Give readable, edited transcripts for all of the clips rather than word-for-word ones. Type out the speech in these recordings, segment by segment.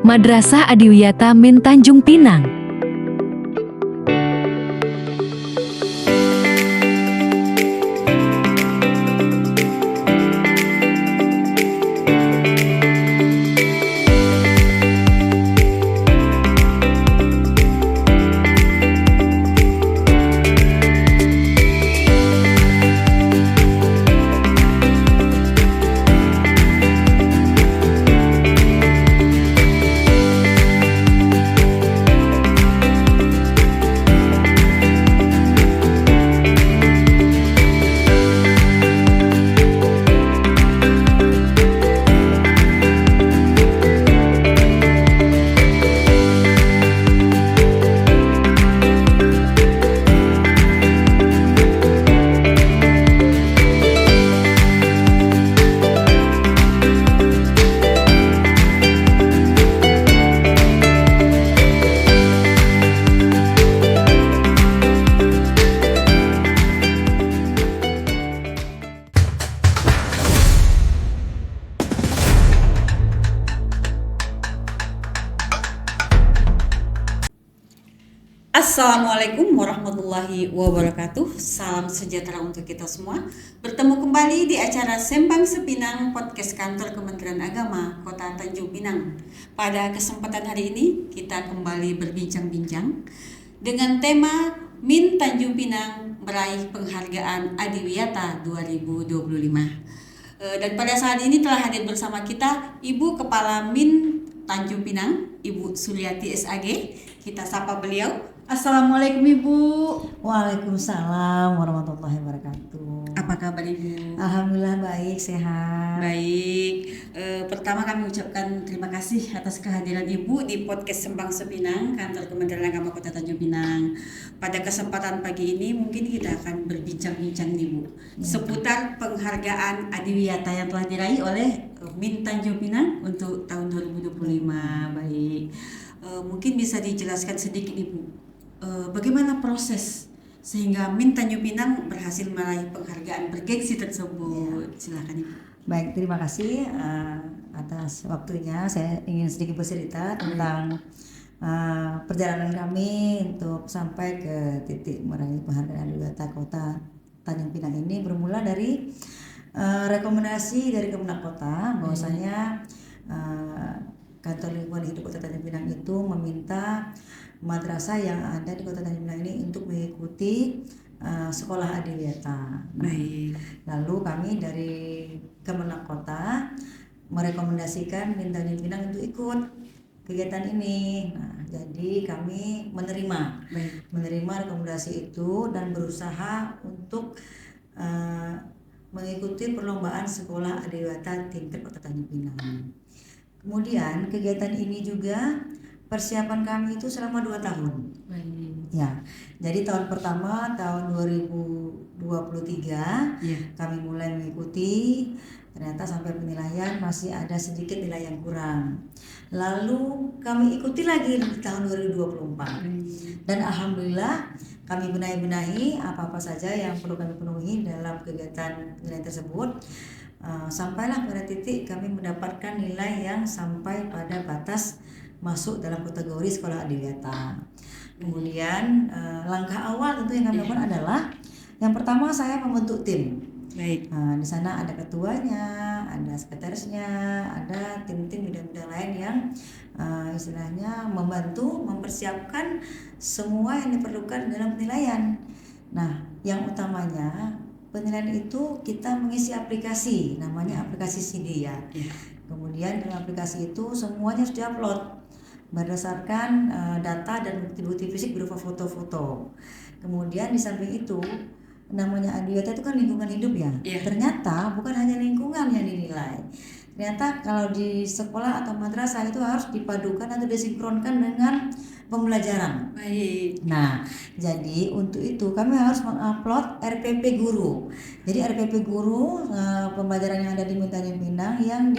Madrasah Adiwiyata Min Tanjung Pinang. Assalamualaikum warahmatullahi wabarakatuh. Salam sejahtera untuk kita semua. Bertemu kembali di acara Sembang Sepinang Podcast Kantor Kementerian Agama Kota Tanjung Pinang. Pada kesempatan hari ini kita kembali berbincang-bincang dengan tema Min Tanjung Pinang meraih penghargaan Adiwiyata 2025. Dan pada saat ini telah hadir bersama kita Ibu Kepala Min Tanjung Pinang, Ibu Suliati SAG. Kita sapa beliau. Assalamualaikum Ibu. Waalaikumsalam warahmatullahi wabarakatuh. Apa kabar Ibu? Alhamdulillah baik, sehat. Baik. Pertama kami ucapkan terima kasih atas kehadiran Ibu di podcast Sembang Sepinang Kantor Kementerian Agama Kota Tanjung Pinang. Pada kesempatan pagi ini mungkin kita akan berbincang-bincang nih Bu, seputar penghargaan Adiwiyata yang telah diraih oleh Min Tanjung Pinang untuk tahun 2025. Baik. Mungkin bisa dijelaskan sedikit Ibu. Bagaimana proses sehingga Min Tanjung Pinang berhasil meraih penghargaan bergengsi tersebut? Silakan Ibu. Baik, terima kasih atas waktunya. Saya ingin sedikit bercerita tentang perjalanan kami untuk sampai ke titik meraih penghargaan Adiwiyata Kota Tanjung Pinang ini bermula dari rekomendasi dari Kemenak Kota bahwasanya Kantor Lingkungan Hidup Kota Tanjung Pinang itu meminta madrasah yang ada di Kota Tanjung Pinang ini untuk mengikuti sekolah Adiwiyata. Lalu kami dari Kemenak Kota merekomendasikan Min Tanjung Pinang untuk ikut kegiatan ini. Nah, jadi kami menerima rekomendasi itu dan berusaha untuk mengikuti perlombaan sekolah Adiwiyata tingkat Kota Tanjung Pinang. Kemudian kegiatan ini juga persiapan kami itu selama 2 tahun. Ya, jadi tahun pertama tahun 2023 kami mulai mengikuti, ternyata sampai penilaian masih ada sedikit nilai yang kurang. Lalu kami ikuti lagi di tahun 2024 dan alhamdulillah kami benahi apa-apa saja yang perlu kami penuhi dalam kegiatan nilai tersebut. Sampailah pada titik kami mendapatkan nilai yang sampai pada batas masuk dalam kategori sekolah Adiwiyata. Kemudian langkah awal tentu yang kami lakukan adalah yang pertama saya membentuk tim. Di sana ada ketuanya, ada sekretarisnya, ada tim-tim bidang-bidang lain yang istilahnya membantu mempersiapkan semua yang diperlukan dalam penilaian. Nah, yang utamanya penilaian itu kita mengisi aplikasi, namanya aplikasi CD ya. Kemudian dalam aplikasi itu semuanya harus diupload berdasarkan data dan bukti-bukti fisik berupa foto-foto. Kemudian di samping itu namanya Adiwiyata itu kan lingkungan hidup ya. Ternyata bukan hanya lingkungan yang dinilai. Ternyata kalau di sekolah atau madrasah itu harus dipadukan atau disinkronkan dengan pembelajaran. Nah, jadi untuk itu kami harus mengupload RPP guru. Jadi RPP guru pembelajaran yang ada di Min Tanjung Pinang yang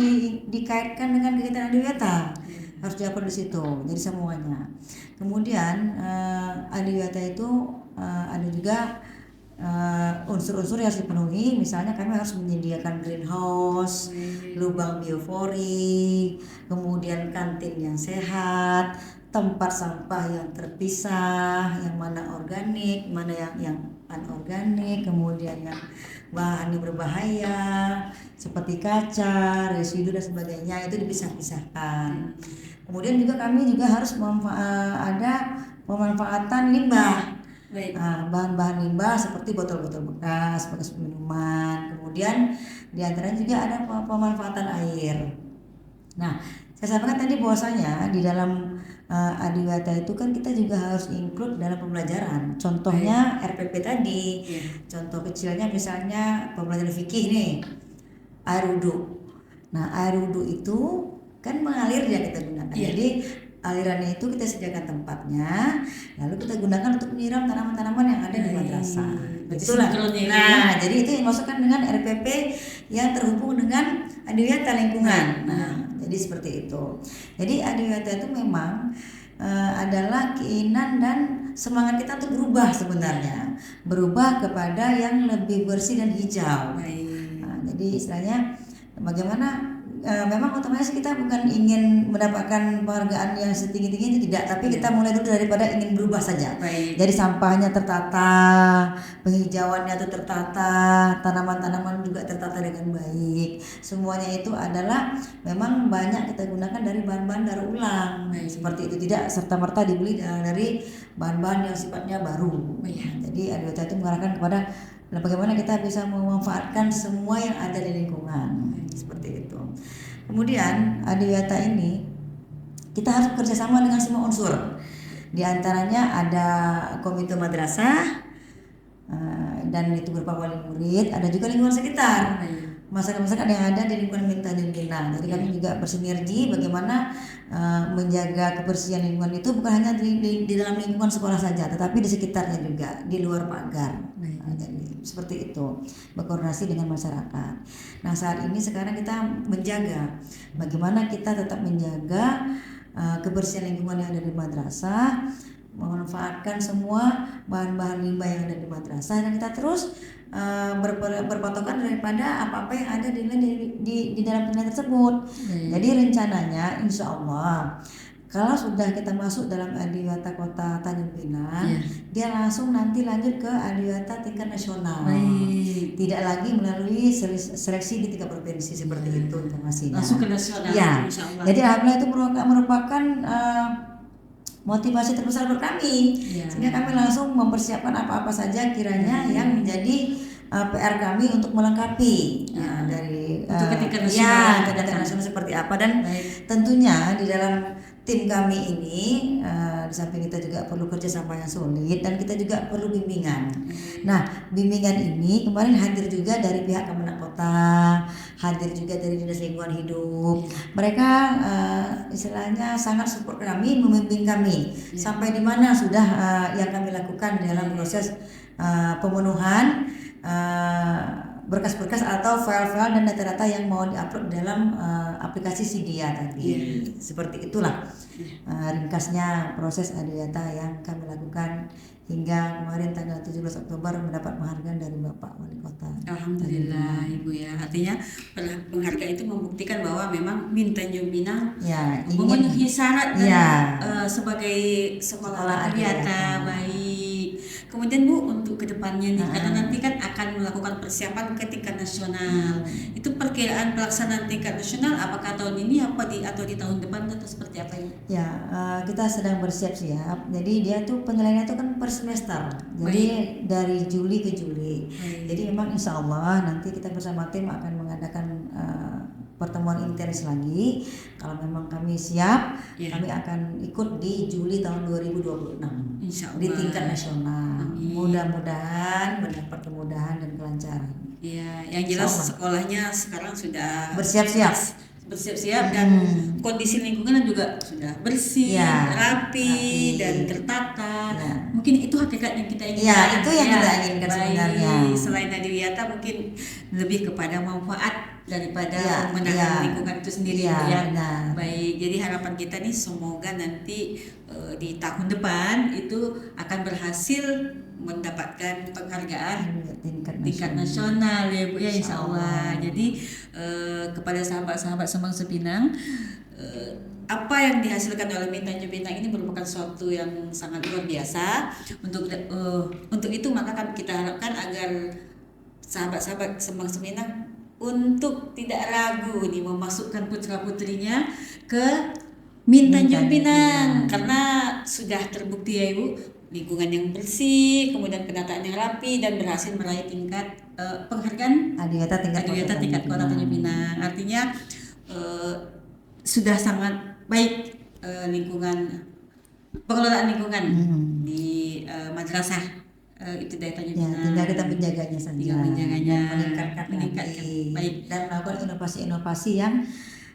dikaitkan dengan kegiatan Adiwiyata harus diupload di situ. Jadi semuanya. Kemudian Adiwiyata itu ada juga unsur-unsur yang harus dipenuhi. Misalnya kami harus menyediakan greenhouse, lubang biofori, kemudian kantin yang sehat, tempat sampah yang terpisah, yang mana organik, mana yang anorganik, kemudian yang bahan yang berbahaya seperti kaca, residu dan sebagainya itu dipisah-pisahkan. Kemudian juga kami juga harus ada pemanfaatan limbah. Bahan-bahan limbah seperti botol-botol bekas minuman, kemudian diantaranya juga ada pemanfaatan air. Nah, saya sampaikan tadi bahwasanya di dalam Adiwiyata itu kan kita juga harus include dalam pembelajaran. Contohnya RPP tadi, contoh kecilnya misalnya pembelajaran fikih nih, air wudhu. Nah, air wudhu itu kan mengalir yang kita gunakan. Jadi alirannya itu kita sediakan tempatnya, lalu kita gunakan untuk menyiram tanaman-tanaman yang ada di madrasah. Itulah. Nah, jadi itu yang dimasukkan dengan RPP yang terhubung dengan Adiwiyata lingkungan. Nah, jadi seperti itu. Jadi Adiwiyata itu memang adalah keinginan dan semangat kita untuk berubah sebenarnya, berubah kepada yang lebih bersih dan hijau. Nah, jadi istilahnya bagaimana? Memang otomatis kita bukan ingin mendapatkan penghargaan yang setinggi-tinggi itu tidak, tapi kita mulai dulu daripada ingin berubah saja. Jadi sampahnya tertata, penghijauannya itu tertata, tanaman-tanaman juga tertata dengan baik. Semuanya itu adalah memang banyak kita gunakan dari bahan-bahan daur ulang. Seperti itu, tidak serta-merta dibeli dari bahan-bahan yang sifatnya baru. Jadi Adiwiyata itu mengarahkan kepada bagaimana kita bisa memanfaatkan semua yang ada di lingkungan, seperti itu. Kemudian Adiwiyata ini kita harus bekerjasama dengan semua unsur. Di antaranya ada komite madrasah dan itu berupa wali murid, ada juga lingkungan sekitar, masyarakat yang ada di lingkungan Mintanjung Pinang. Jadi kami juga bersinergi bagaimana menjaga kebersihan lingkungan itu bukan hanya di dalam lingkungan sekolah saja, tetapi di sekitarnya juga, di luar pagar. Jadi seperti itu, berkoordinasi dengan masyarakat. Nah, saat ini sekarang kita menjaga bagaimana kita tetap menjaga kebersihan lingkungan yang ada di madrasah, memanfaatkan semua bahan-bahan limbah yang ada di madrasah, dan kita terus berpatokan daripada apa-apa yang ada di dalam penilaian tersebut. Jadi rencananya insya Allah kalau sudah kita masuk dalam Adiwiyata Kota Tanjung Pinang, dia langsung nanti lanjut ke Adiwiyata tingkat nasional. Tidak lagi melalui seleksi di tingkat provinsi seperti itu informasinya. Langsung ke nasional. Ya. Jadi alhamdulillah itu merupakan motivasi terbesar buat kami, sehingga kami langsung mempersiapkan apa-apa saja kiranya yang menjadi PR kami untuk melengkapi dari untuk tingkat nasional, tingkat nasional seperti apa. Dan tentunya di dalam tim kami ini di samping kita juga perlu kerjasama yang solid dan kita juga perlu bimbingan. Nah, bimbingan ini kemarin hadir juga dari pihak Kemenak Kota, hadir juga dari Dinas Lingkungan Hidup. Mereka istilahnya sangat support kami, membimbing kami sampai di mana sudah yang kami lakukan dalam proses pemenuhan berkas-berkas atau file-file dan data-data yang mau diupload dalam aplikasi Sidia tadi. Seperti itulah ringkasnya proses Adiwiyata yang kami lakukan hingga kemarin tanggal 17 Oktober mendapat penghargaan dari Bapak Wali Kota. Alhamdulillah Ibu ya. Artinya penghargaan itu membuktikan bahwa memang Mintanjung Pinang memenuhi syarat sebagai sekolah Adiwiyata. Baik. Kemudian Bu, untuk kedepannya nih, karena nanti kan akan melakukan persiapan ke tingkat nasional. Itu perkiraan pelaksanaan tingkat nasional apakah tahun ini atau di tahun depan atau seperti apa ini? Ya, kita sedang bersiap-siap. Jadi dia tuh penilaiannya itu kan per semester. Jadi dari Juli ke Juli. Jadi memang insya Allah nanti kita bersama tim akan mengadakan pertemuan intens lagi. Kalau memang kami siap, kami akan ikut di Juli tahun 2026 di tingkat nasional. Mudah-mudahan mendapat kemudahan dan kelancaran. Iya, yang jelas sekolahnya sekarang sudah bersiap-siap dan kondisi lingkungan juga sudah bersih, rapi dan tertata. Mungkin itu hakikat yang kita inginkan. Ya, itu yang kita inginkan sebenarnya. Selain Adiwiyata mungkin lebih kepada manfaat daripada menahan lingkungan itu sendiri ya. Benar. Baik, jadi harapan kita nih semoga nanti di tahun depan itu akan berhasil mendapatkan penghargaan tingkat nasional ya Bu ya, insya Allah. Jadi kepada sahabat-sahabat Sembang Sepinang, apa yang dihasilkan oleh Min Tanjung Pinang ini merupakan suatu yang sangat luar biasa. Untuk itu maka kita harapkan agar sahabat-sahabat Sembang Sepinang untuk tidak ragu nih memasukkan putra-putrinya ke Min Tanjung Pinang, karena sudah terbukti ya Ibu, lingkungan yang bersih, kemudian penataan yang rapi, dan berhasil meraih tingkat penghargaan Adiwiyata tingkat Kota Tanjung Pinang. Artinya sudah sangat baik pengelolaan lingkungan di madrasah Ibtidaiyah Tanjung Pinang. Tinggal kita menjaganya saja, meningkatkan baik, dan melakukan inovasi-inovasi yang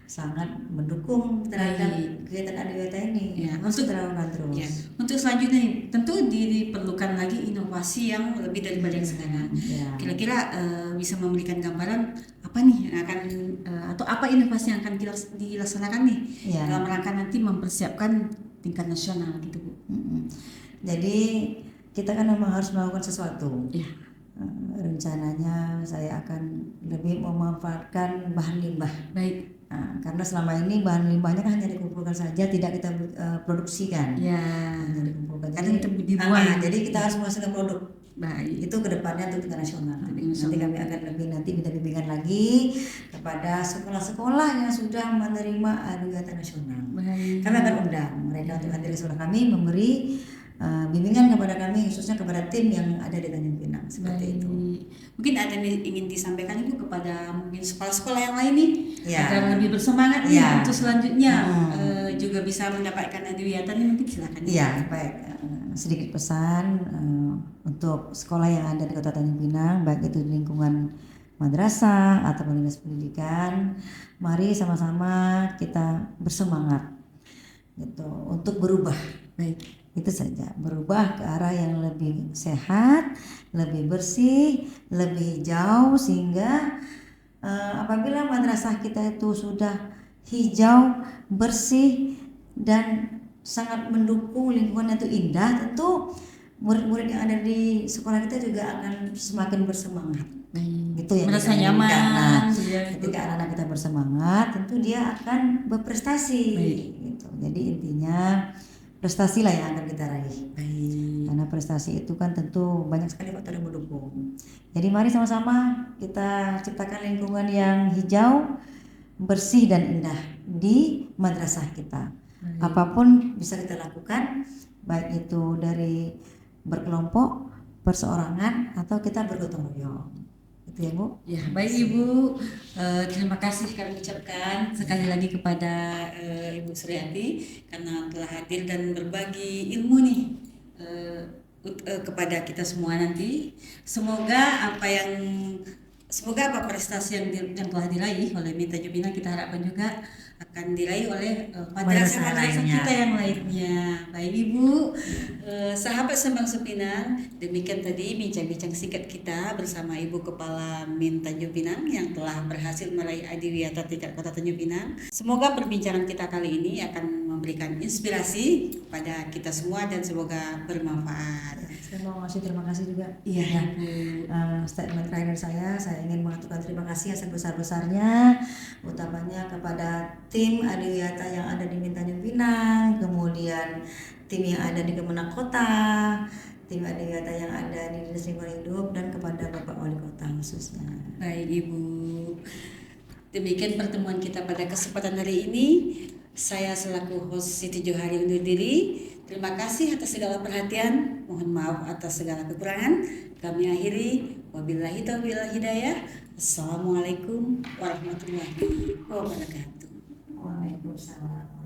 sangat mendukung terhadap kegiatan Adiwiyata ini. Harus terlakukan terus. Ya. Untuk selanjutnya nih, tentu diperlukan lagi inovasi yang lebih daripada yang sekarang. Kira-kira bisa memberikan gambaran apa nih yang akan atau apa inovasi yang akan dilaksanakan nih dalam rangka nanti mempersiapkan tingkat nasional gitu Bu. Jadi kita kan memang harus melakukan sesuatu. Rencananya saya akan lebih memanfaatkan bahan limbah. Baik. Karena selama ini bahan limbahnya kan hanya dikumpulkan saja, tidak kita produksikan. Hanya dikumpulkan. Jadi kita harus menghasilkan produk. Baik. Itu kedepannya untuk tingkat nasional. Nanti kami akan nanti minta bimbingan lagi kepada sekolah-sekolah yang sudah menerima Adiwiyata nasional. Baik. Kami akan undang mereka untuk hadir di sekolah kami, memberi bimbingan kepada kami, khususnya kepada tim yang ada di Tanjung Pinang seperti itu. Mungkin ada yang ingin disampaikan Ibu kepada mungkin sekolah-sekolah yang lain nih agar lebih bersemangat untuk selanjutnya juga bisa mendapatkan Adiwiyata nih, mungkin silakan. Baik. Sedikit pesan untuk sekolah yang ada di Kota Tanjung Pinang, baik itu di lingkungan madrasah ataupun dinas pendidikan, mari sama-sama kita bersemangat gitu untuk berubah. Baik. Itu saja, berubah ke arah yang lebih sehat, lebih bersih, lebih hijau, sehingga apabila madrasah kita itu sudah hijau, bersih, dan sangat mendukung lingkungan itu indah, tentu murid-murid yang ada di sekolah kita juga akan semakin bersemangat. Itu yang merasa nyaman. Ketika anak-anak kita bersemangat, tentu dia akan berprestasi. Gitu. Jadi intinya prestasi lah yang akan kita raih. Karena prestasi itu kan tentu banyak sekali faktor yang mendukung. Jadi mari sama-sama kita ciptakan lingkungan yang hijau, bersih dan indah di madrasah kita. Apapun bisa kita lakukan, baik itu dari berkelompok, perseorangan, atau kita bergotong royong. Itu ya Bu. Baik Ibu, terima kasih kami ucapkan sekali lagi kepada Ibu Suryati karena telah hadir dan berbagi ilmu nih kepada kita semua nanti. Semoga apa prestasi yang telah diraih oleh Min Tanjung Pinang, kita harapkan juga akan diraih oleh madrasah-madrasah kita yang lainnya. Baik Ibu, sahabat Sembang Sepinang, demikian tadi bincang-bincang singkat kita bersama Ibu Kepala Min Tanjung Pinang yang telah berhasil meraih Adiwiyata tingkat Kota Tanjung Pinang. Semoga perbincangan kita kali ini akan memberikan inspirasi kepada kita semua dan semoga bermanfaat. Terima kasih juga. Statement terakhir saya ingin mengatakan terima kasih yang sebesar-besarnya, utamanya kepada tim Adiwiyata yang ada di Min Tanjung Pinang, kemudian tim yang ada di Kemenak Kota, tim Adiwiyata yang ada di Dinas Lingkungan Hidup, dan kepada Bapak Wali Kota khususnya. Baik Ibu, demikian pertemuan kita pada kesempatan hari ini. Saya selaku host Siti Johari undur diri. Terima kasih atas segala perhatian. Mohon maaf atas segala kekurangan. Kami akhiri. Wabillahi taufiq wal hidayah. Assalamualaikum warahmatullahi wabarakatuh. Waalaikumsalam.